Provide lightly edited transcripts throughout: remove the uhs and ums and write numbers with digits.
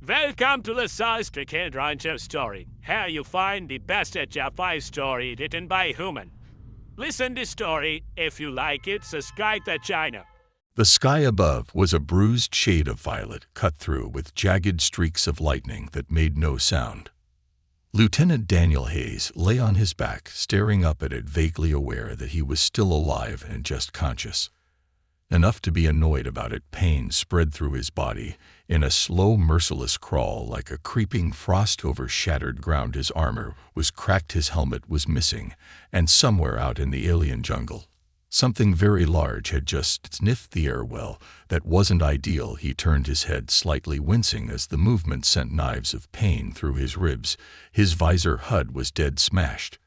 Welcome to the Sci-Fi Rancher story. Here you find the best Sci-Fi story written by human. Listen the story. If you like it, subscribe the channel. The sky above was a bruised shade of violet cut through with jagged streaks of lightning that made no sound. Lieutenant Daniel Hayes lay on his back, staring up at it, vaguely aware that he was still alive and just conscious. Enough to be annoyed about it, pain spread through his body in a slow, merciless crawl like a creeping frost over shattered ground. His armor was cracked, his helmet was missing, and somewhere out in the alien jungle, something very large had just sniffed the air. Well, that wasn't ideal. He turned his head, slightly wincing as the movement sent knives of pain through his ribs. His visor HUD was dead smashed.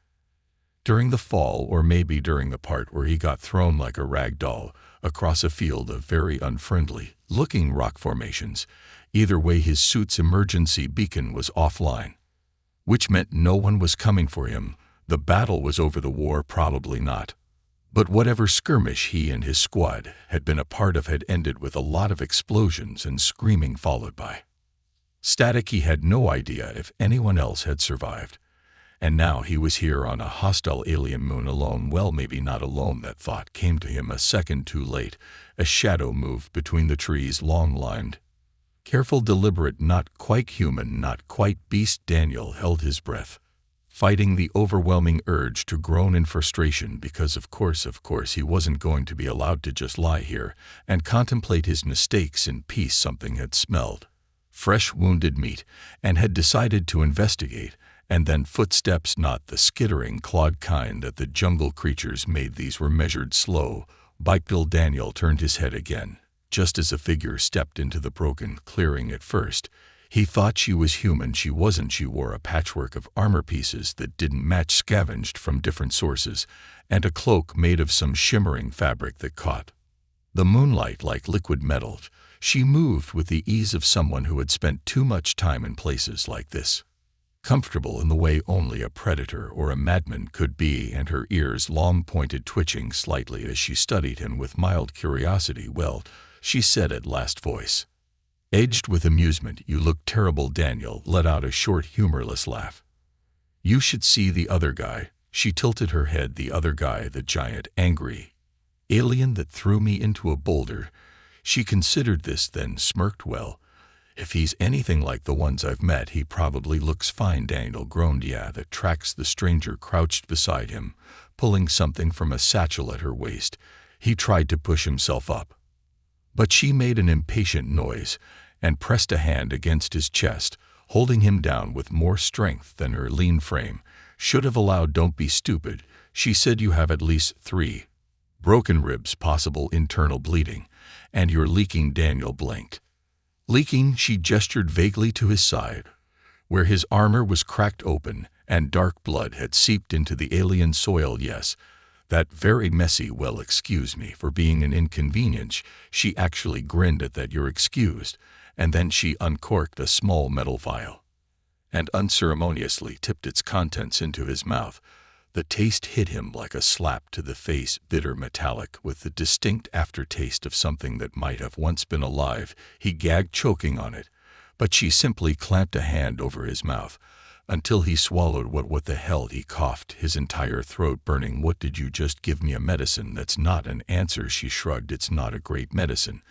During the fall, or maybe during the part where he got thrown like a rag doll across a field of very unfriendly-looking rock formations. Either way, his suit's emergency beacon was offline, which meant no one was coming for him. The battle was over, the war probably not. But whatever skirmish he and his squad had been a part of had ended with a lot of explosions and screaming followed by static. He had no idea if anyone else had survived. And now he was here on a hostile alien moon alone. Well, maybe not alone. That thought came to him a second too late. A shadow moved between the trees, long-lined, careful, deliberate, not quite human, not quite beast. Daniel held his breath, fighting the overwhelming urge to groan in frustration because of course he wasn't going to be allowed to just lie here and contemplate his mistakes in peace. Something had smelled fresh wounded meat and had decided to investigate. And then footsteps, not the skittering, clawed kind that the jungle creatures made. These were measured, slow, bipedal. Daniel turned his head again, just as a figure stepped into the broken clearing. At first, he thought she was human. She wasn't. She wore a patchwork of armor pieces that didn't match, scavenged from different sources, and a cloak made of some shimmering fabric that caught the moonlight like liquid metal. She moved with the ease of someone who had spent too much time in places like this, comfortable in the way only a predator or a madman could be, and her ears, long pointed, twitching slightly as she studied him with mild curiosity. "Well," she said at last, voice edged with amusement, "you look terrible." Daniel let out a short, humorless laugh. "You should see the other guy." She tilted her head. "The other guy, the giant, angry alien that threw me into a boulder." She considered this, then smirked. "Well, if he's anything like the ones I've met, he probably looks fine." Daniel groaned. "Yeah, that tracks." The stranger crouched beside him, pulling something from a satchel at her waist. He tried to push himself up, but she made an impatient noise and pressed a hand against his chest, holding him down with more strength than her lean frame should have allowed. "Don't be stupid," she said. "You have at least 3 broken ribs, possible internal bleeding, and you're leaking." Daniel blinked. "Leaking?" She gestured vaguely to his side, where his armor was cracked open and dark blood had seeped into the alien soil. "Yes, that very messy." "Well, excuse me for being an inconvenience." She actually grinned at that. "You're excused." And then she uncorked a small metal vial and unceremoniously tipped its contents into his mouth. The taste hit him like a slap to the face, bitter, metallic, with the distinct aftertaste of something that might have once been alive. He gagged, choking on it, but she simply clamped a hand over his mouth until he swallowed. What the hell?" He coughed, his entire throat burning. "What did you just give me? A medicine?" "That's not an answer." She shrugged. "It's not a great medicine,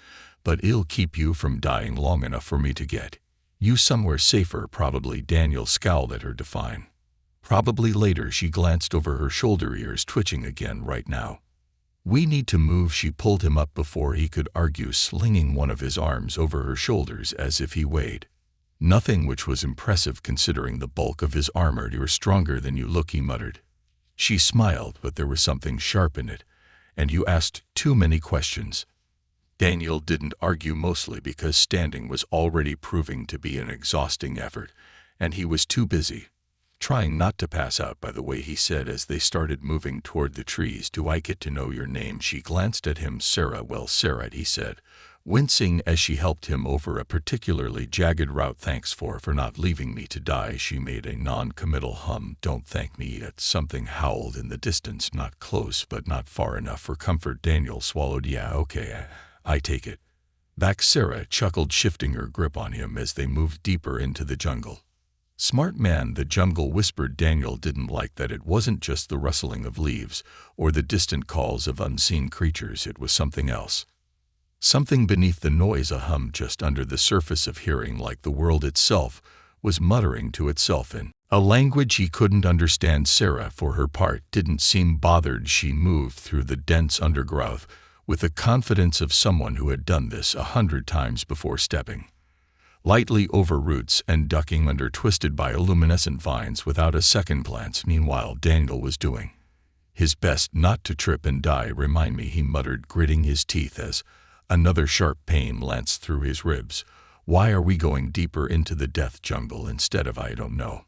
but it'll keep you from dying long enough for me to get you somewhere safer, probably." Daniel scowled at her, define. "Probably later." She glanced over her shoulder, ears twitching again. "Right now, we need to move." She pulled him up before he could argue, slinging one of his arms over her shoulders as if he weighed nothing, which was impressive considering the bulk of his armor. "You're stronger than you look," he muttered. She smiled, but there was something sharp in it. "And you asked too many questions." Daniel didn't argue, mostly because standing was already proving to be an exhausting effort, and he was too busy trying not to pass out. "By the way," he said as they started moving toward the trees, "do I get to know your name?" She glanced at him. "Sarah." "Well, Sarah," he said, wincing as she helped him over a particularly jagged route. "Thanks for not leaving me to die." She made a non-committal hum. "Don't thank me yet." Something howled in the distance, not close but not far enough for comfort. Daniel swallowed. "Yeah, okay, I take it." Back, Sarah chuckled, shifting her grip on him as they moved deeper into the jungle. Smart man, the jungle whispered. Daniel didn't like that it wasn't just the rustling of leaves or the distant calls of unseen creatures. It was something else. Something beneath the noise, a hum just under the surface of hearing, like the world itself was muttering to itself in a language he couldn't understand. Sarah, for her part, didn't seem bothered. She moved through the dense undergrowth with the confidence of someone who had done this 100 times before, stepping lightly over roots and ducking under twisted bioluminescent vines without a second glance. Meanwhile, Daniel was doing his best not to trip and die. Remind me, he muttered, gritting his teeth as another sharp pain lanced through his ribs. Why are we going deeper into the death jungle instead of, I don't know,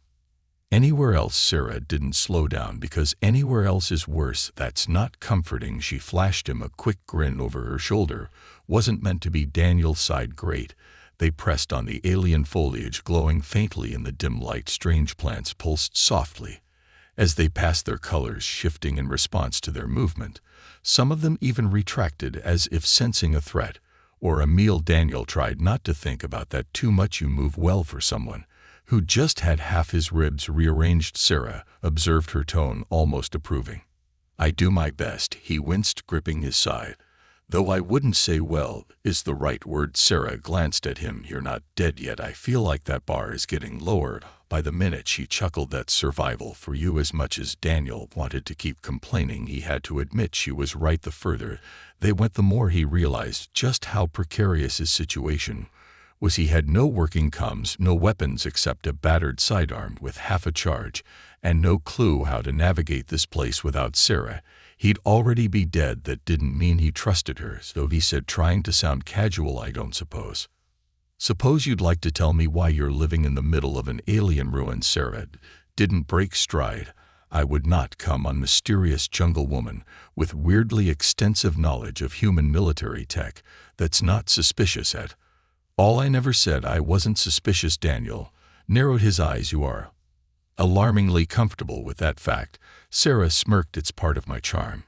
anywhere else? Sarah didn't slow down. Because anywhere else is worse. That's not comforting. She flashed him a quick grin over her shoulder. Wasn't meant to be. Daniel sighed. Great. They pressed on the alien foliage, glowing faintly in the dim light. Strange plants pulsed softly as they passed, their colors shifting in response to their movement. Some of them even retracted as if sensing a threat or a meal. Daniel tried not to think about that too much. You move well for someone who just had half his ribs rearranged. Sarah observed, her tone almost approving. I do my best, he winced, gripping his side. Though I wouldn't say well is the right word. Sarah glanced at him. You're not dead yet. I feel like that bar is getting lower by the minute. She chuckled. That's survival for you. As much as Daniel wanted to keep complaining, he had to admit she was right. The further they went, the more he realized just how precarious his situation was. He had no working comms, no weapons except a battered sidearm with half a charge, and no clue how to navigate this place without Sarah. He'd already be dead. That didn't mean he trusted her, so he said, trying to sound casual, I don't suppose you'd like to tell me why you're living in the middle of an alien ruin. Sarah didn't break stride. I would not come on mysterious jungle woman with weirdly extensive knowledge of human military tech. That's not suspicious at all. I never said I wasn't suspicious. Daniel narrowed his eyes. You are alarmingly comfortable with that fact. Sarah smirked. It's part of my charm.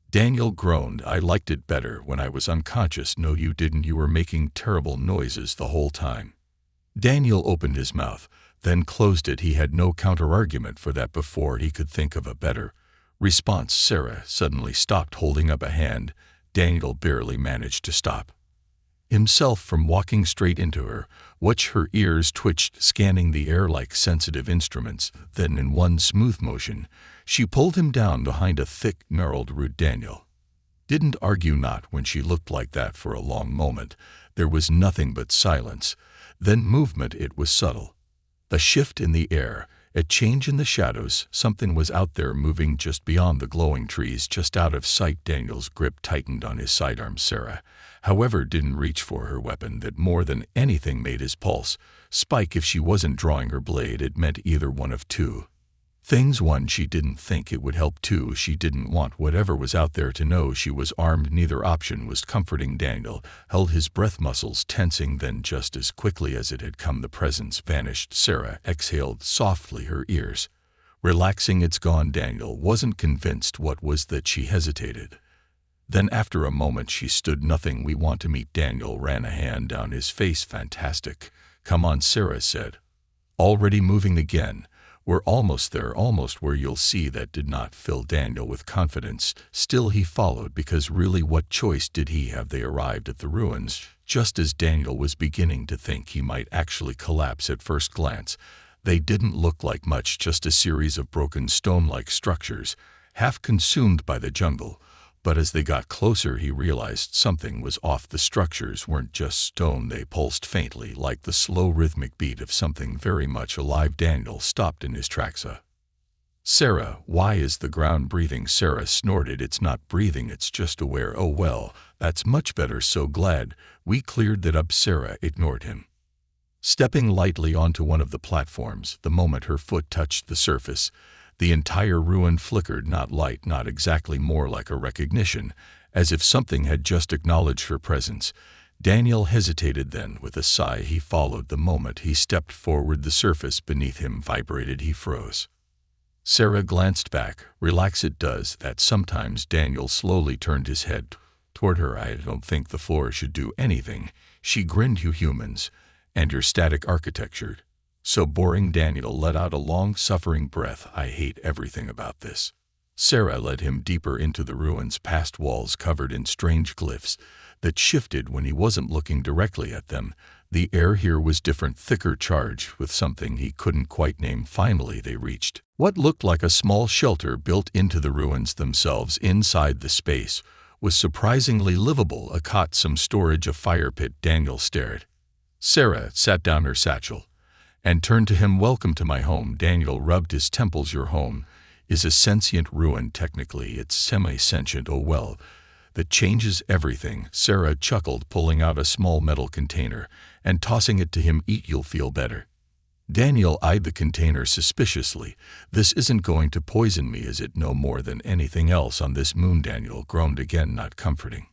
Daniel groaned. I liked it better when I was unconscious. No, you didn't. You were making terrible noises the whole time. Daniel opened his mouth, then closed it. He had no counter-argument for that before he could think of a better response. Sarah suddenly stopped, holding up a hand. Daniel barely managed to stop himself from walking straight into her. Watch, her ears twitched, scanning the air like sensitive instruments. Then, in one smooth motion, she pulled him down behind a thick, gnarled root. Daniel didn't argue, not when she looked like that. For a long moment, there was nothing but silence. Then movement. It was subtle. A shift in the air, a change in the shadows. Something was out there, moving just beyond the glowing trees, just out of sight. Daniel's grip tightened on his sidearm. Sarah, however, didn't reach for her weapon. That more than anything made his pulse spike. If she wasn't drawing her blade, it meant either one of two things. One, she didn't think it would help. Two, she didn't want whatever was out there to know she was armed. Neither option was comforting. Daniel held his breath, muscles tensing. Then, just as quickly as it had come, the presence vanished. Sarah exhaled softly, her ears relaxing. It's gone. Daniel wasn't convinced. What was that? She hesitated. Then, after a moment, she stood. Nothing. We want to meet. Daniel ran a hand down his face. Fantastic. Come on, Sarah said, already moving again. We're almost there, almost where you'll see. That did not fill Daniel with confidence. Still, he followed, because really, what choice did he have? They arrived at the ruins just as Daniel was beginning to think he might actually collapse. At first glance, they didn't look like much, just a series of broken stone-like structures, half consumed by the jungle. But as they got closer, he realized something was off. The structures weren't just stone. They pulsed faintly, like the slow rhythmic beat of something very much alive. Daniel stopped in his tracks. Sarah, why is the ground breathing? Sarah snorted. It's not breathing, it's just aware. Oh well, that's much better. So glad we cleared that up. Sarah ignored him, stepping lightly onto one of the platforms. The moment her foot touched the surface, the entire ruin flickered. Not light, not exactly, more like a recognition, as if something had just acknowledged her presence. Daniel hesitated, then, with a sigh, he followed. The moment he stepped forward, the surface beneath him vibrated. He froze. Sarah glanced back. Relax, it does that sometimes. Daniel slowly turned his head toward her. I don't think the floor should do anything. She grinned. You humans, and your static architecture. So boring. Daniel let out a long, suffering breath. I hate everything about this. Sarah led him deeper into the ruins, past walls covered in strange glyphs that shifted when he wasn't looking directly at them. The air here was different, thicker, charged with something he couldn't quite name. Finally, they reached what looked like a small shelter built into the ruins themselves. Inside, the space was surprisingly livable. A cot, some storage, a fire pit. Daniel stared. Sarah sat down her satchel and turned to him. Welcome to my home. Daniel rubbed his temples. Your home is a sentient ruin. Technically, it's semi-sentient. Oh well, that changes everything. Sarah chuckled, pulling out a small metal container and tossing it to him. Eat, you'll feel better. Daniel eyed the container suspiciously. This isn't going to poison me, is it? No more than anything else on this moon. Daniel groaned again, not comforting.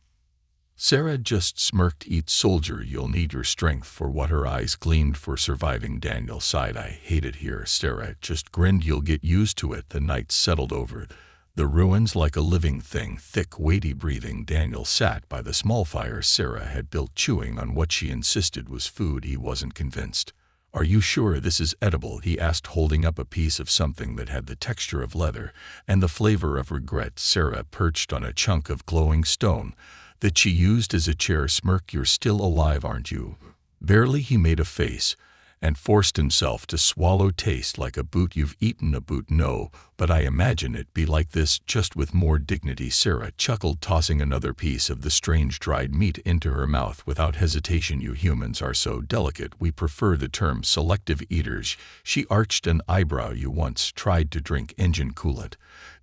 Sarah just smirked. Eat, soldier, you'll need your strength for what? Her eyes gleamed. For surviving. Daniel sighed. I hate it here. Sarah just grinned. You'll get used to it. The night settled over the ruins like a living thing, thick, weighty breathing. Daniel sat by the small fire Sarah had built, chewing on what she insisted was food. He wasn't convinced. Are you sure this is edible? He asked, holding up a piece of something that had the texture of leather and the flavor of regret. Sarah perched on a chunk of glowing stone that she used as a chair. Smirk. You're still alive, aren't you? Barely. He made a face and forced himself to swallow. Taste like a boot. You've eaten a boot? No, but I imagine it'd be like this, just with more dignity. Sarah chuckled, tossing another piece of the strange dried meat into her mouth without hesitation. You humans are so delicate. We prefer the term selective eaters. She arched an eyebrow. You once tried to drink engine coolant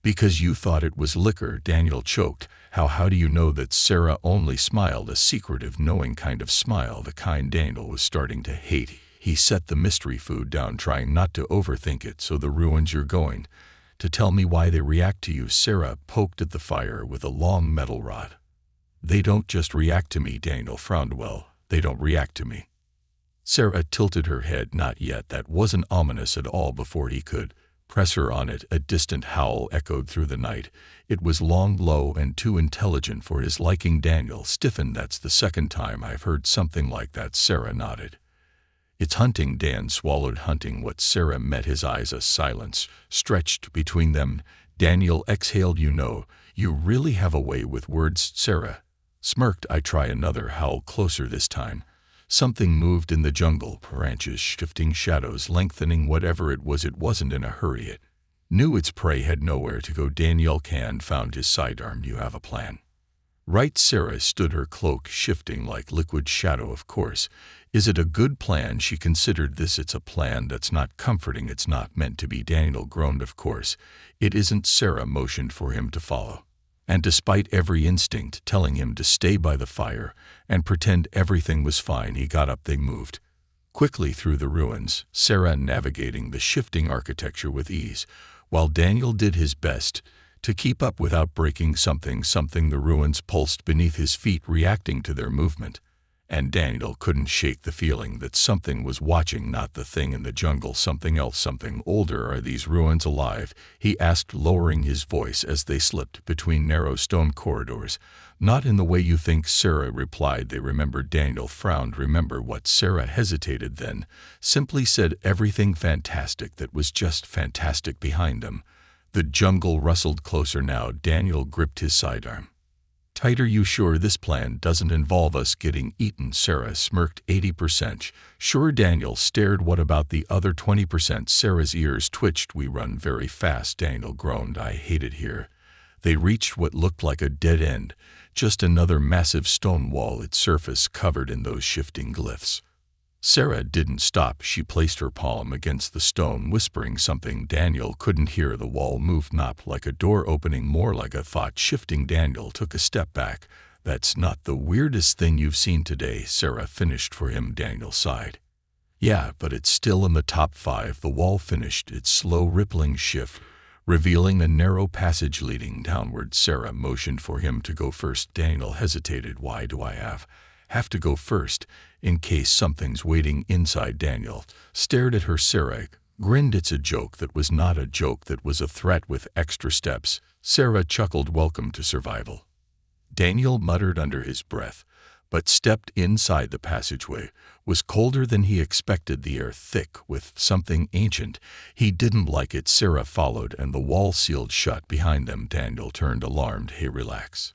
because you thought it was liquor. Daniel choked. How do you know that? Sarah only smiled, a secretive, knowing kind of smile, the kind Daniel was starting to hate. He set the mystery food down, trying not to overthink it. So the ruins, you're going to tell me why they react to you? Sarah poked at the fire with a long metal rod. They don't just react to me. Daniel frowned. Well, they don't react to me. Sarah tilted her head. Not yet. That wasn't ominous at all. Before he could press her on it, a distant howl echoed through the night. It was long, low, and too intelligent for his liking. Daniel stiffened. That's the second time I've heard something like that. Sarah nodded. It's hunting. Dan swallowed. Hunting what? Sarah met his eyes. A silence stretched between them. Daniel exhaled. You know, you really have a way with words. Sarah smirked. I try. Another howl, closer this time. Something moved in the jungle, branches shifting, shadows lengthening. Whatever it wasn't in a hurry. It knew its prey had nowhere to go. Daniel found his sidearm. You have a plan, right? Sarah stood, her cloak shifting like liquid shadow. Of course. Is it a good plan? She considered this. It's a plan that's not comforting. It's not meant to be. Daniel groaned. Of course it isn't. Sarah motioned for him to follow. And despite every instinct telling him to stay by the fire and pretend everything was fine, he got up. They moved quickly through the ruins, Sarah navigating the shifting architecture with ease, while Daniel did his best to keep up without breaking something. The ruins pulsed beneath his feet, reacting to their movement. And Daniel couldn't shake the feeling that something was watching. Not the thing in the jungle, something else, something older. Are these ruins alive? He asked, lowering his voice as they slipped between narrow stone corridors. Not in the way you think, Sarah replied. They remembered. Daniel frowned. Remember what? Sarah hesitated, then simply said, everything fantastic that was just fantastic behind them. The jungle rustled closer now. Daniel gripped his sidearm tighter. You sure this plan doesn't involve us getting eaten? Sarah smirked. 80% sure. Daniel stared. What about the other 20%? Sarah's ears twitched. We run very fast. Daniel groaned. I hate it here. They reached what looked like a dead end, just another massive stone wall, its surface covered in those shifting glyphs. Sarah didn't stop. She placed her palm against the stone, whispering something Daniel couldn't hear. The wall moved, not like a door opening, more like a thought shifting. Daniel took a step back. That's not the weirdest thing you've seen today, Sarah finished for him. Daniel sighed. Yeah, but it's still in the top 5. The wall finished its slow rippling shift, revealing a narrow passage leading downward. Sarah motioned for him to go first. Daniel hesitated. Why do I have to go first? In case something's waiting inside. Daniel stared at her. Sarah grinned. It's a joke that was not a joke, that was a threat with extra steps. Sarah chuckled. Welcome to survival. Daniel muttered under his breath, but stepped inside the passageway. Was colder than he expected, the air thick with something ancient. He didn't like it. Sarah followed, and the wall sealed shut behind them. Daniel turned alarmed. Hey, relax.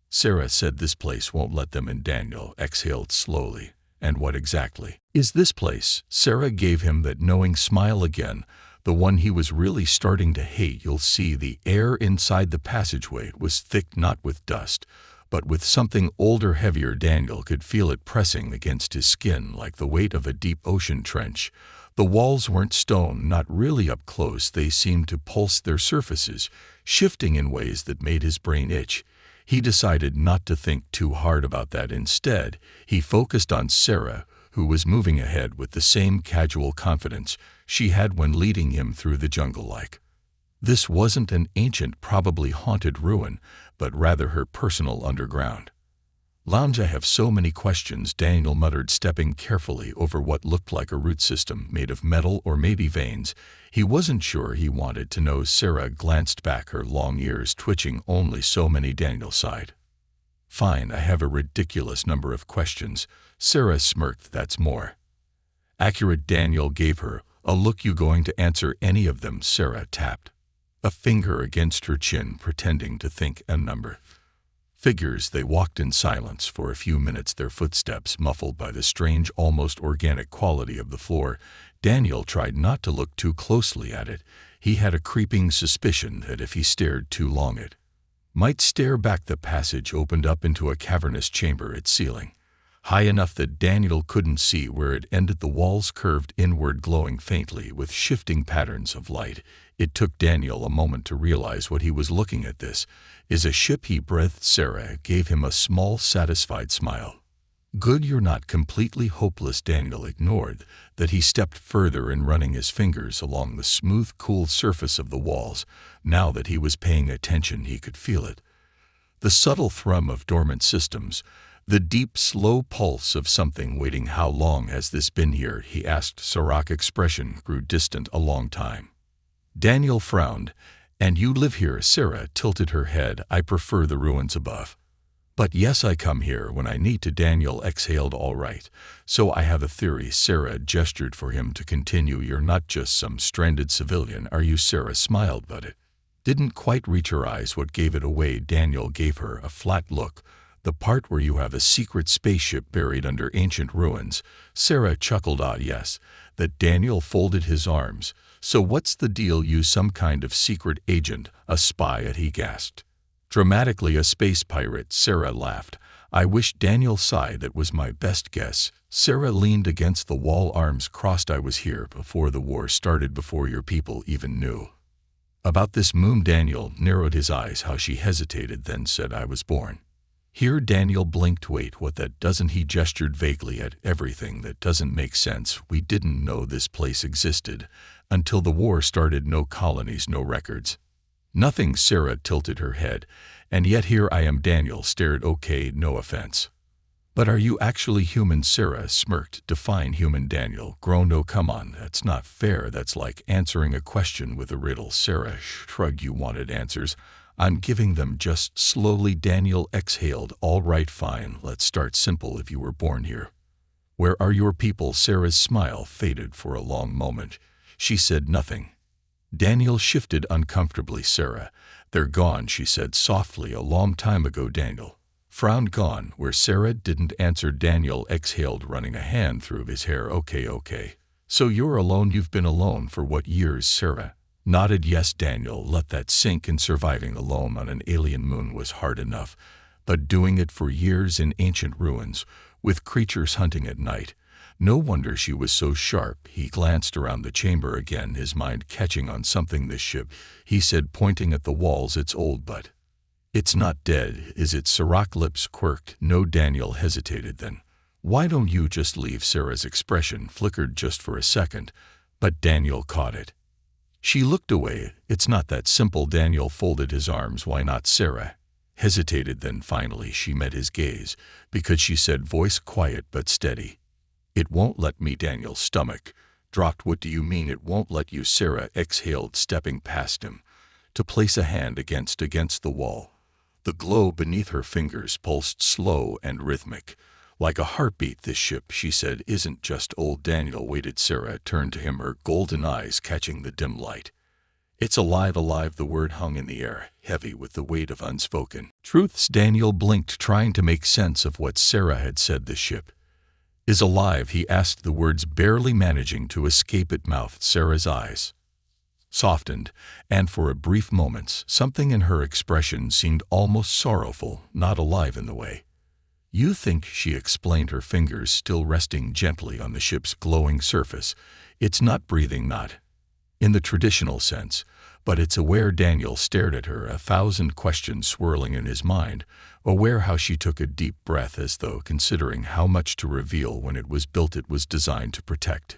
Sarah said this place won't let them in. Daniel exhaled slowly. And what exactly is this place? Sarah gave him that knowing smile again, the one he was really starting to hate. You'll see. The air inside the passageway was thick, not with dust, but with something older, heavier. Daniel could feel it pressing against his skin like the weight of a deep ocean trench. The walls weren't stone, not really up close. They seemed to pulse, their surfaces shifting in ways that made his brain itch. He decided not to think too hard about that. Instead, he focused on Sarah, who was moving ahead with the same casual confidence she had when leading him through the jungle. This wasn't an ancient, probably haunted ruin, but rather her personal underground lounge. I have so many questions, Daniel muttered, stepping carefully over what looked like a root system made of metal or maybe veins. He wasn't sure. He wanted to know. Sarah glanced back, her long ears twitching. Only so many, Daniel sighed. Fine, I have a ridiculous number of questions. Sarah smirked. That's more accurate. Daniel gave her a look. You going to answer any of them? Sarah tapped a finger against her chin, pretending to think. A number. Figures. They walked in silence for a few minutes, their footsteps muffled by the strange, almost organic quality of the floor. Daniel tried not to look too closely at it. He had a creeping suspicion that if he stared too long it might stare back. The passage opened up into a cavernous chamber, its ceiling high enough that Daniel couldn't see where it ended. The walls curved inward, glowing faintly with shifting patterns of light. It took Daniel a moment to realize what he was looking at. This is a ship, he breathed. Sarah gave him a small, satisfied smile. Good, you're not completely hopeless. Daniel ignored that. He stepped further and running his fingers along the smooth, cool surface of the walls. Now that he was paying attention, he could feel it. The subtle thrum of dormant systems, the deep, slow pulse of something waiting. How long has this been here? He asked. Sarah's expression grew distant. A long time. Daniel frowned. And you live here? Sarah tilted her head. I prefer the ruins above. But yes, I come here when I need to. Daniel exhaled. All right, so I have a theory. Sarah gestured for him to continue. You're not just some stranded civilian, are you? Sarah smiled, but it didn't quite reach her eyes. What gave it away? Daniel gave her a flat look. The part where you have a secret spaceship buried under ancient ruins. Sarah chuckled. Ah, yes. That. Daniel folded his arms. So what's the deal? You some kind of secret agent, a spy? He gasped. Dramatically, a space pirate. Sarah laughed. I wish. Daniel sighed. That was my best guess. Sarah leaned against the wall, arms crossed. I was here before the war started, before your people even knew about this moon. Daniel narrowed his eyes. How she hesitated, then said, I was born here. Daniel blinked. Wait, what? That doesn't. He gestured vaguely at everything that doesn't make sense. We didn't know this place existed until the war started. No colonies, no records. Nothing. Sarah tilted her head. And yet here I am. Daniel stared. Okay, no offense, but are you actually human? Sarah smirked. Define human. Daniel groaned. Oh, come on, that's not fair. That's like answering a question with a riddle. Sarah shrugged. You wanted answers. I'm giving them. Just slowly. Daniel exhaled. All right, fine. Let's start simple. If you were born here, where are your people? Sarah's smile faded for a long moment. She said nothing. Daniel shifted uncomfortably. Sarah, they're gone, she said softly. A long time ago. Daniel frowned. Gone where? Sarah didn't answer. Daniel exhaled, running a hand through his hair. Okay. So you're alone? You've been alone for what, years? Sarah nodded. Yes. Daniel let that sink in. Surviving alone on an alien moon was hard enough, but doing it for years in ancient ruins, with creatures hunting at night. No wonder she was so sharp. He glanced around the chamber again, his mind catching on something. This ship, he said, pointing at the walls. It's old, but it's not dead, is it? Sarah's lips quirked. No. Daniel hesitated. Then why don't you just leave? Sarah's expression flickered just for a second, but Daniel caught it. She looked away. It's not that simple. Daniel folded his arms. Why not? Sarah hesitated. Then finally she met his gaze, because she said, voice quiet but steady, it won't let me. Daniel's stomach dropped. What do you mean it won't let you? Sarah exhaled, stepping past him to place a hand against the wall. The glow beneath her fingers pulsed slow and rhythmic. Like a heartbeat, this ship, she said, isn't just old. Daniel waited. Sarah turned to him, her golden eyes catching the dim light. It's alive, alive, the word hung in the air, heavy with the weight of unspoken truths. Daniel blinked, trying to make sense of what Sarah had said. The ship is alive, he asked, the words barely managing to escape at mouth. Sarah's eyes softened, and for a brief moment, something in her expression seemed almost sorrowful, not alive in the way you think, she explained, her fingers still resting gently on the ship's glowing surface. It's not breathing, not in the traditional sense, but it's aware. Daniel stared at her, a thousand questions swirling in his mind, aware how she took a deep breath as though considering how much to reveal. When it was built, it was designed to protect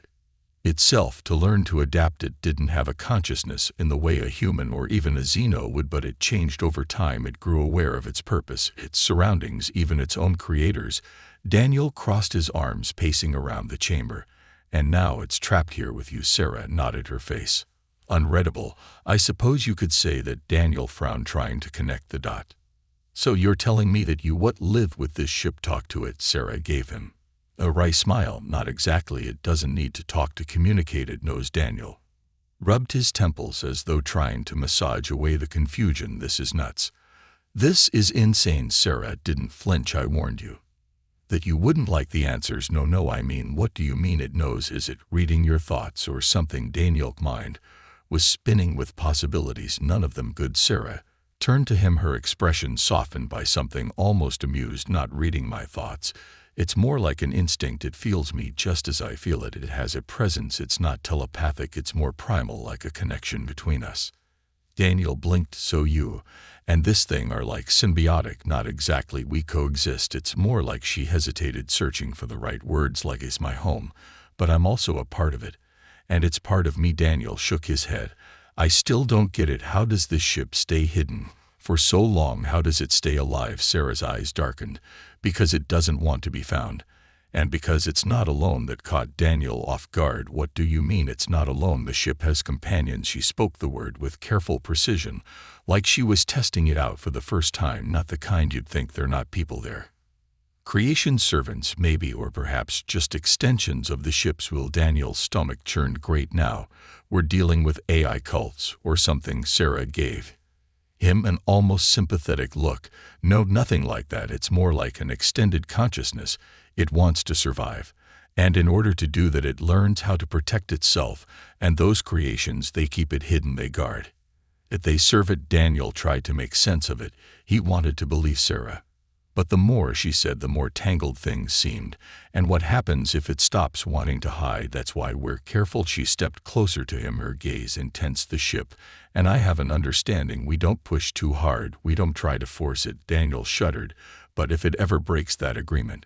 itself, to learn, to adapt. It didn't have a consciousness in the way a human or even a Xeno would, but it changed over time. It grew aware of its purpose, its surroundings, even its own creators. Daniel crossed his arms, pacing around the chamber. And now it's trapped here with you. Sarah nodded, her face unreadable. I suppose you could say that. Daniel frowned, trying to connect the dot. So you're telling me that you live with this ship, talk to it? Sarah gave him a wry smile. Not exactly. It doesn't need to talk to communicate, it knows. Daniel rubbed his temples as though trying to massage away the confusion. This is nuts. This is insane. Sarah didn't flinch. I warned you that you wouldn't like the answers. No, I mean, what do you mean it knows? Is it reading your thoughts or something? Daniel's mind was spinning with possibilities, none of them good. Sarah turned to him, her expression softened by something almost amused. Not reading my thoughts. It's more like an instinct. It feels me just as I feel it. It has a presence. It's not telepathic. It's more primal, like a connection between us. Daniel blinked. So you and this thing are like symbiotic? Not exactly. We coexist. It's more like, she hesitated, searching for the right words, like it's my home, but I'm also a part of it, and it's part of me. Daniel shook his head. I still don't get it. How does this ship stay hidden for so long? How does it stay alive? Sarah's eyes darkened. Because it doesn't want to be found, and because it's not alone. That caught Daniel off guard. What do you mean it's not alone? The ship has companions. She spoke the word with careful precision, like she was testing it out for the first time. Not the kind you'd think. They're not people. They're creation servants, maybe, or perhaps just extensions of the ship's will. Daniel's stomach churned. Great, now we're dealing with AI cults or something. Sarah gave him an almost sympathetic look. No, nothing like that. It's more like an extended consciousness. It wants to survive, and in order to do that, it learns how to protect itself, and those creations, they keep it hidden, they guard it, they serve it. Daniel tried to make sense of it. He wanted to believe Sarah, but the more she said, the more tangled things seemed. And what happens if it stops wanting to hide? That's why we're careful. She stepped closer to him, her gaze intense. The ship and I have an understanding. We don't push too hard. We don't try to force it. Daniel shuddered. But if it ever breaks that agreement?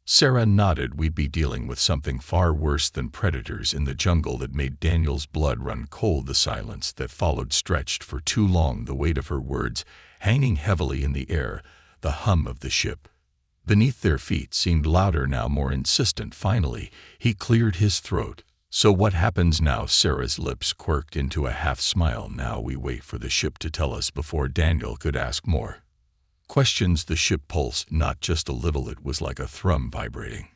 Sarah nodded. We'd be dealing with something far worse than predators in the jungle. That made Daniel's blood run cold. The silence that followed stretched for too long, the weight of her words hanging heavily in the air. The hum of the ship beneath their feet seemed louder now, more insistent. Finally, he cleared his throat. So what happens now? Sarah's lips quirked into a half smile. Now we wait for the ship to tell us. Before Daniel could ask more questions, the ship pulsed, not just a little. It was like a thrum vibrating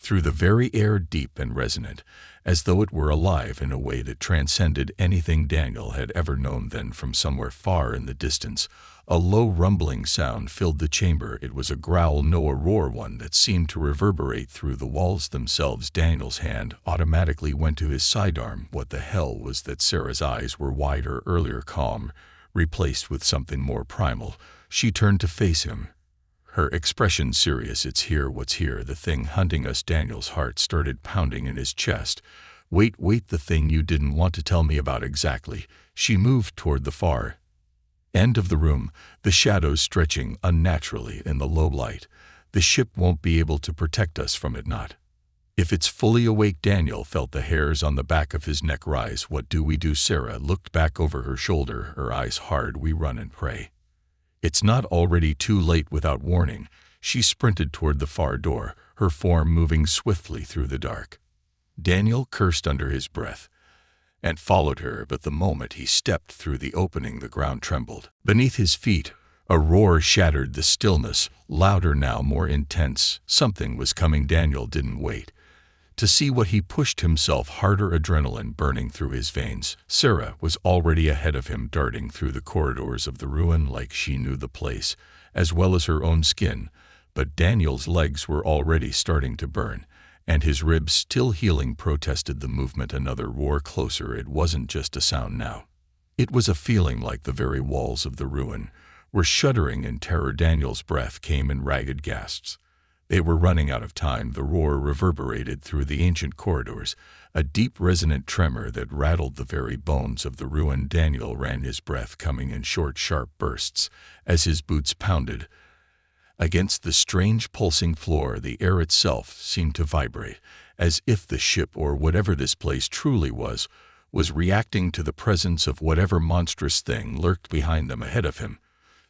through the very air, deep and resonant, as though it were alive in a way that transcended anything Daniel had ever known. Then, from somewhere far in the distance, a low rumbling sound filled the chamber. It was a growl, no, a roar, one that seemed to reverberate through the walls themselves. Daniel's hand automatically went to his sidearm. What the hell was that? Sarah's eyes were wider, earlier calm, replaced with something more primal. She turned to face him, her expression serious. It's here. What's here? The thing hunting us. Daniel's heart started pounding in his chest. Wait, the thing you didn't want to tell me about. Exactly. She moved toward the far end of the room, the shadows stretching unnaturally in the low light. The ship won't be able to protect us from it, not if it's fully awake. Daniel felt the hairs on the back of his neck rise. What do we do? Sarah looked back over her shoulder, her eyes hard. We run and pray it's not already too late. Without warning, she sprinted toward the far door, her form moving swiftly through the dark. Daniel cursed under his breath and followed her, but the moment he stepped through the opening, the ground trembled beneath his feet. A roar shattered the stillness, louder now, more intense. Something was coming. Daniel didn't wait to see what he pushed himself harder, adrenaline burning through his veins. Sarah was already ahead of him, darting through the corridors of the ruin like she knew the place, as well as her own skin. But Daniel's legs were already starting to burn, and his ribs, still healing, protested the movement. Another roar closer. It wasn't just a sound now. It was a feeling, like the very walls of the ruin were shuddering in terror. Daniel's breath came in ragged gasps. They were running out of time. The roar reverberated through the ancient corridors, a deep, resonant tremor that rattled the very bones of the ruin. Daniel ran, his breath coming in short, sharp bursts as his boots pounded against the strange, pulsing floor. The air itself seemed to vibrate, as if the ship, or whatever this place truly was reacting to the presence of whatever monstrous thing lurked behind them, ahead of him.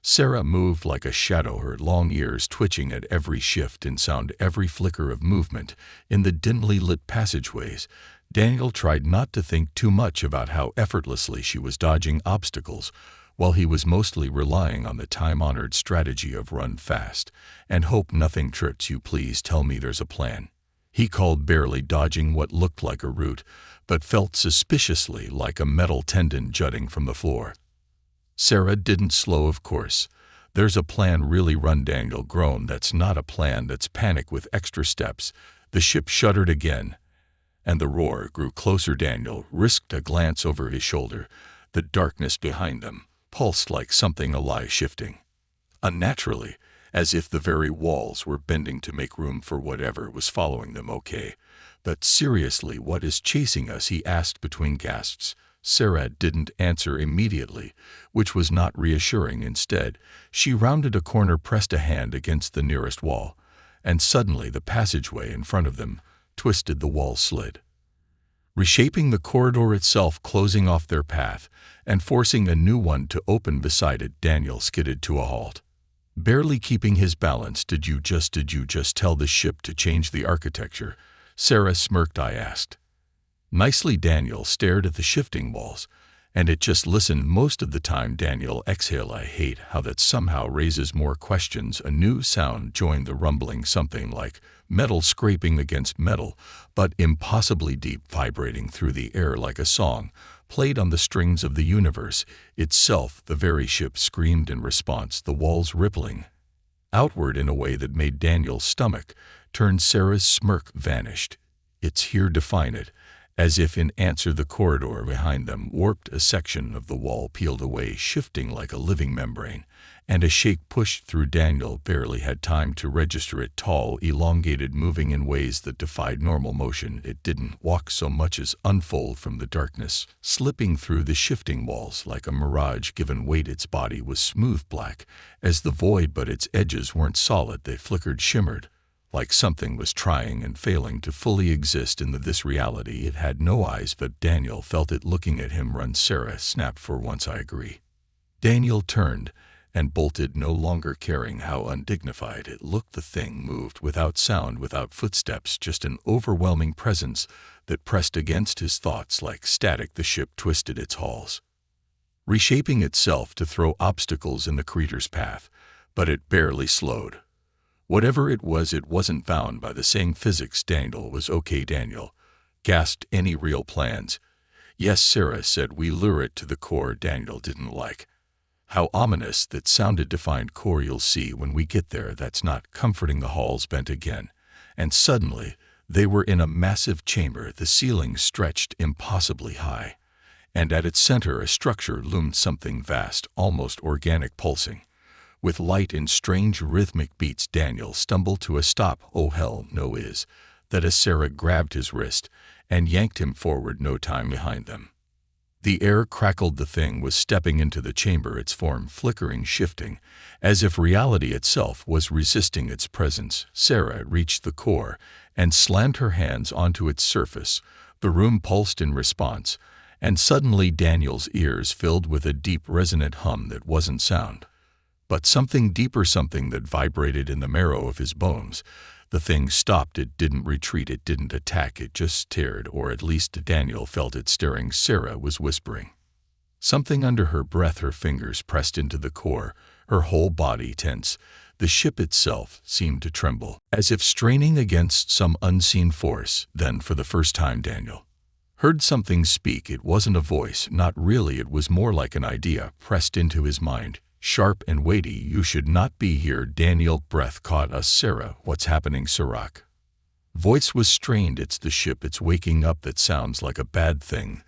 Sarah moved like a shadow, her long ears twitching at every shift in sound, every flicker of movement in the dimly lit passageways. Daniel tried not to think too much about how effortlessly she was dodging obstacles, while he was mostly relying on the time-honored strategy of run fast and hope nothing trips you. Please tell me there's a plan, he called, barely dodging what looked like a root, but felt suspiciously like a metal tendon jutting from the floor. Sarah didn't slow. Of course. There's a plan. Really? Run, Daniel groaned. That's not a plan, that's panic with extra steps. The ship shuddered again, and the roar grew closer. Daniel risked a glance over his shoulder. The darkness behind them pulsed like something alive, shifting unnaturally, as if the very walls were bending to make room for whatever was following them. Okay, but seriously, what is chasing us? He asked between gasps. Sarah didn't answer immediately, which was not reassuring. Instead, she rounded a corner, pressed a hand against the nearest wall, and suddenly the passageway in front of them twisted. The wall slid, reshaping the corridor itself, closing off their path and forcing a new one to open beside it. Daniel skidded to a halt, barely keeping his balance. Did you just tell the ship to change the architecture? Sarah smirked. I asked. Nicely. Daniel stared at the shifting walls, and it just listened most of the time. Daniel exhaled. I hate how that somehow raises more questions. A new sound joined the rumbling, something like metal scraping against metal, but impossibly deep, vibrating through the air like a song played on the strings of the universe itself. The very ship screamed in response, the walls rippling outward in a way that made Daniel's stomach turn. Sarah's smirk vanished. It's here. Define it. As if in answer, the corridor behind them warped. A section of the wall peeled away, shifting like a living membrane, and a shake pushed through. Daniel barely had time to register it. Tall, elongated, moving in ways that defied normal motion. It didn't walk so much as unfold from the darkness, slipping through the shifting walls like a mirage given weight. Its body was smooth black as the void, but its edges weren't solid. They flickered, shimmered, like something was trying and failing to fully exist in this reality. It had no eyes, but Daniel felt it looking at him. Run, Sarah snapped. For once I agree. Daniel turned and bolted, no longer caring how undignified it looked. The thing moved without sound, without footsteps, just an overwhelming presence that pressed against his thoughts like static. The ship twisted its hulls, reshaping itself to throw obstacles in the creature's path, but it barely slowed. Whatever it wasn't bound by the same physics. Daniel was okay. Daniel gasped. Any real plans? Yes, Sarah said. We lure it to the core. Daniel didn't like how ominous that sounded. Defined core. You'll see when we get there. That's not comforting. The halls bent again, and suddenly they were in a massive chamber. The ceiling stretched impossibly high, and at its center a structure loomed, something vast, almost organic, pulsing with light in strange rhythmic beats. Daniel stumbled to a stop. Oh hell no, is that as Sarah grabbed his wrist and yanked him forward. No time behind them. The air crackled. The thing was stepping into the chamber, its form flickering, shifting, as if reality itself was resisting its presence. Sarah reached the core and slammed her hands onto its surface. The room pulsed in response, and suddenly Daniel's ears filled with a deep, resonant hum that wasn't sound, but something deeper, something that vibrated in the marrow of his bones. The thing stopped. It didn't retreat. It didn't attack. It just stared, or at least Daniel felt it staring. Sarah was whispering something under her breath. Her fingers pressed into the core, her whole body tense. The ship itself seemed to tremble, as if straining against some unseen force. Then, for the first time, Daniel heard something speak. It wasn't a voice, not really, it was more like an idea pressed into his mind, sharp and weighty. "You should not be here." Daniel breath caught us. "Sarah, what's happening?" Sirach voice was strained. "It's the ship, it's waking up." "That sounds like a bad thing."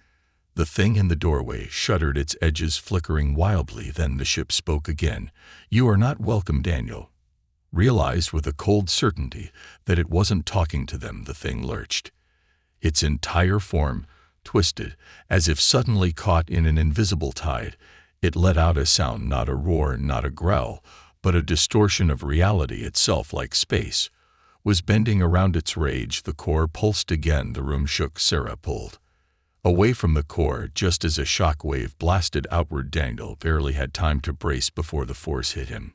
The thing in the doorway shuddered, its edges flickering wildly. Then the ship spoke again. "You are not welcome." Daniel realized with a cold certainty that it wasn't talking to them. The thing lurched, its entire form twisted, as if suddenly caught in an invisible tide. It let out a sound, not a roar, not a growl, but a distortion of reality itself, like space was bending around its rage. The core pulsed again. The room shook. Sarah pulled away from the core just as a shock wave blasted outward. Daniel barely had time to brace before the force hit him,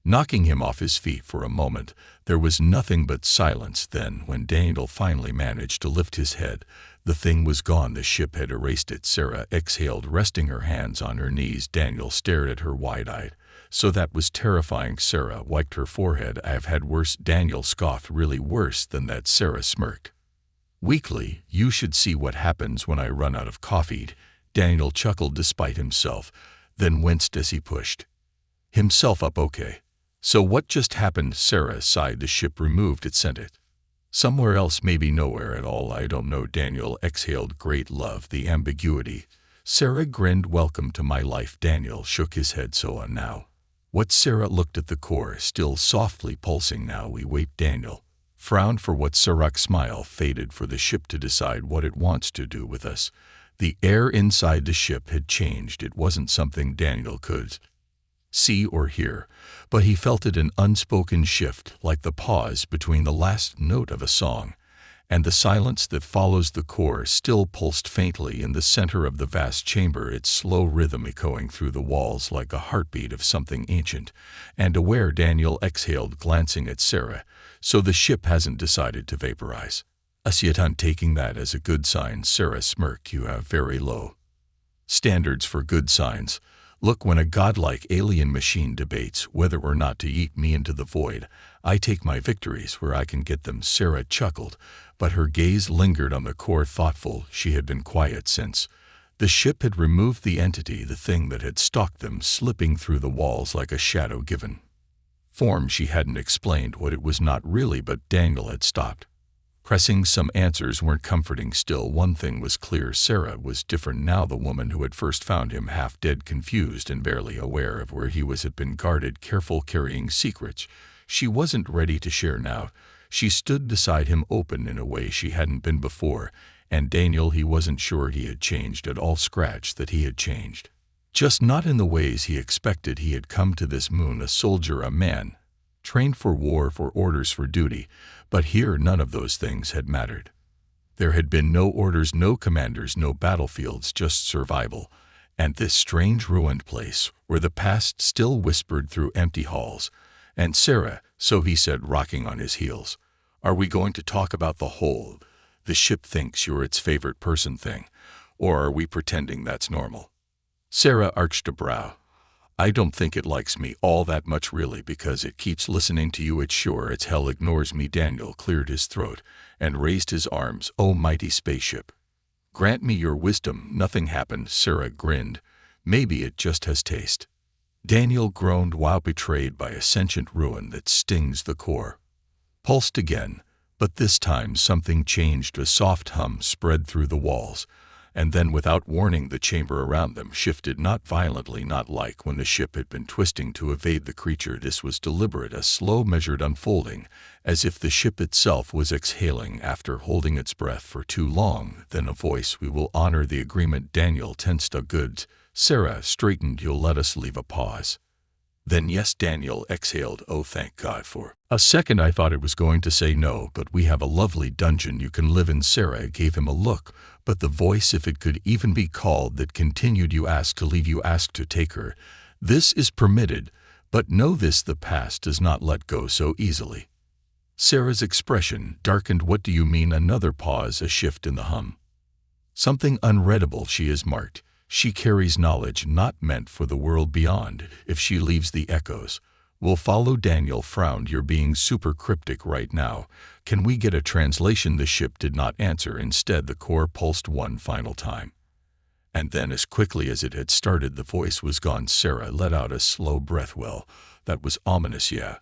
knocking him off his feet. For a moment, there was nothing but silence. Then, when Daniel finally managed to lift his head, the thing was gone. The ship had erased it. Sarah exhaled, resting her hands on her knees. Daniel stared at her wide-eyed. "So that was terrifying." Sarah wiped her forehead. "I've had worse." Daniel scoffed. "Really worse than that?" Sarah smirked weakly. "You should see what happens when I run out of coffee." Daniel chuckled despite himself, then winced as he pushed himself up. "Okay, so what just happened?" Sarah sighed. "The ship removed it, sent it somewhere else, maybe nowhere at all. I don't know." Daniel exhaled. "Great love, the ambiguity." Sarah grinned. "Welcome to my life." Daniel shook his head. "So now what?" Sarah looked at the core, still softly pulsing. "Now we wait." Daniel frowned. "For what?" Sarah's smile faded. "For the ship to decide what it wants to do with us." The air inside the ship had changed. It wasn't something Daniel could see or hear, but he felt it, an unspoken shift, like the pause between the last note of a song and the silence that follows. The core still pulsed faintly in the center of the vast chamber, its slow rhythm echoing through the walls like a heartbeat of something ancient and aware. Daniel exhaled, glancing at Sarah. "So the ship hasn't decided to vaporize us yet?" "I'm taking that as a good sign." Sarah smirked. "You have very low standards for good signs. Look, when a godlike alien machine debates whether or not to eat me into the void, I take my victories where I can get them." Sarah chuckled, but her gaze lingered on the core, thoughtful. She had been quiet since the ship had removed the entity, the thing that had stalked them, slipping through the walls like a shadow given form. She hadn't explained what it was, not really, but Daniel had stopped pressing. Some answers weren't comforting. Still, one thing was clear. Sarah was different now. The woman who had first found him half dead, confused, and barely aware of where he was had been guarded, careful, carrying secrets she wasn't ready to share now. She stood beside him, open in a way she hadn't been before, and Daniel, he wasn't sure he had changed at all. Scratch that, he had changed, just not in the ways he expected. He had come to this moon a soldier, a man trained for war, for orders, for duty, but here none of those things had mattered. There had been no orders, no commanders, no battlefields, just survival, and this strange ruined place where the past still whispered through empty halls. "And Sarah," so he said, rocking on his heels, "are we going to talk about the whole the ship thinks you're its favorite person thing, or are we pretending that's normal?" Sarah arched a brow. "I don't think it likes me all that much, really, because it keeps listening to you. It's sure as hell ignores me." Daniel cleared his throat and raised his arms. "Oh, mighty spaceship, grant me your wisdom." "Nothing happened." Sarah grinned. "Maybe it just has taste." Daniel groaned. "Wow." Betrayed by a sentient ruin that stings. The core pulsed again, but this time something changed. A soft hum spread through the walls, and then, without warning, the chamber around them shifted, not violently, not like when the ship had been twisting to evade the creature. This was deliberate, a slow, measured unfolding, as if the ship itself was exhaling after holding its breath for too long. Then a voice: "We will honor the agreement." Daniel tensed. "A good." Sarah straightened. "You'll let us leave." A pause. Then, "Yes." Daniel exhaled. "Oh, thank God." For a second I thought it was going to say no, "but we have a lovely dungeon you can live in." Sarah gave him a look, but the voice, if it could even be called that, continued. "You asked to leave, you asked to take her. This is permitted, but know this: the past does not let go so easily." Sarah's expression darkened. "What do you mean?" Another pause, a shift in the hum. "Something unreadable." "She is marked. She carries knowledge not meant for the world beyond. If she leaves the echoes, we'll follow. Daniel frowned. You're being super cryptic right now. Can we get a translation? The ship did not answer. Instead, the core pulsed one final time. And then, as quickly as it had started, the voice was gone. Sarah let out a slow breath. Well, that was ominous, yeah.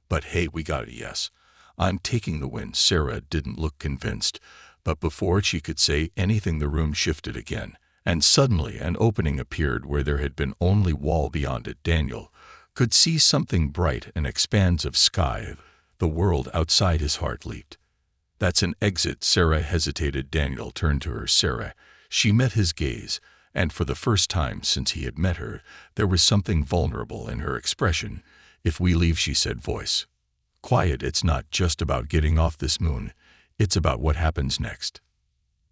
But hey, we got it, yes. I'm taking the win. Sarah didn't look convinced, but before she could say anything, the room shifted again, and suddenly an opening appeared where there had been only wall beyond it. Daniel could see something bright, an expanse of sky, the world outside. His heart leaped. That's an exit. Sarah hesitated. Daniel turned to her. Sarah. She met his gaze, and for the first time since he had met her, there was something vulnerable in her expression. If we leave, she said, voice quiet, it's not just about getting off this moon. It's about what happens next.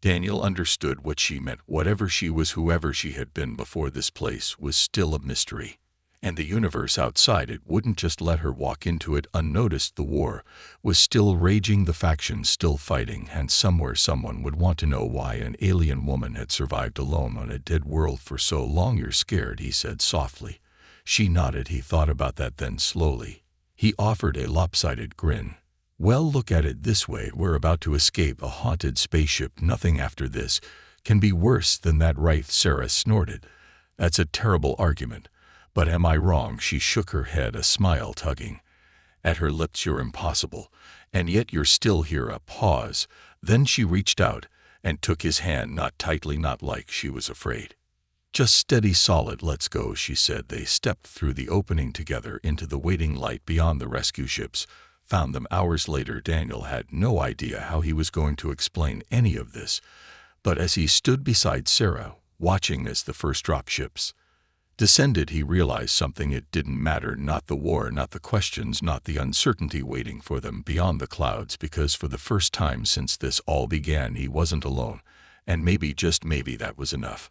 Daniel understood what she meant. Whatever she was, whoever she had been before, this place was still a mystery. And the universe outside it wouldn't just let her walk into it unnoticed. The war was still raging, the factions still fighting, and somewhere someone would want to know why an alien woman had survived alone on a dead world for so long. You're scared, he said softly. She nodded. He thought about that. Then slowly, he offered a lopsided grin. Well, look at it this way. We're about to escape a haunted spaceship. Nothing after this can be worse than that, right? Sarah snorted. That's a terrible argument. But am I wrong? She shook her head, a smile tugging at her lips. You're impossible, and yet you're still here. A pause. Then she reached out and took his hand, not tightly, not like she was afraid. Just steady, solid. Let's go, she said. They stepped through the opening together into the waiting light beyond. The rescue ships found them hours later. Daniel had no idea how he was going to explain any of this, but as he stood beside Sarah, watching as the first drop ships descended, he realized something. It didn't matter, not the war, not the questions, not the uncertainty waiting for them beyond the clouds, because for the first time since this all began, he wasn't alone, and maybe, just maybe, that was enough.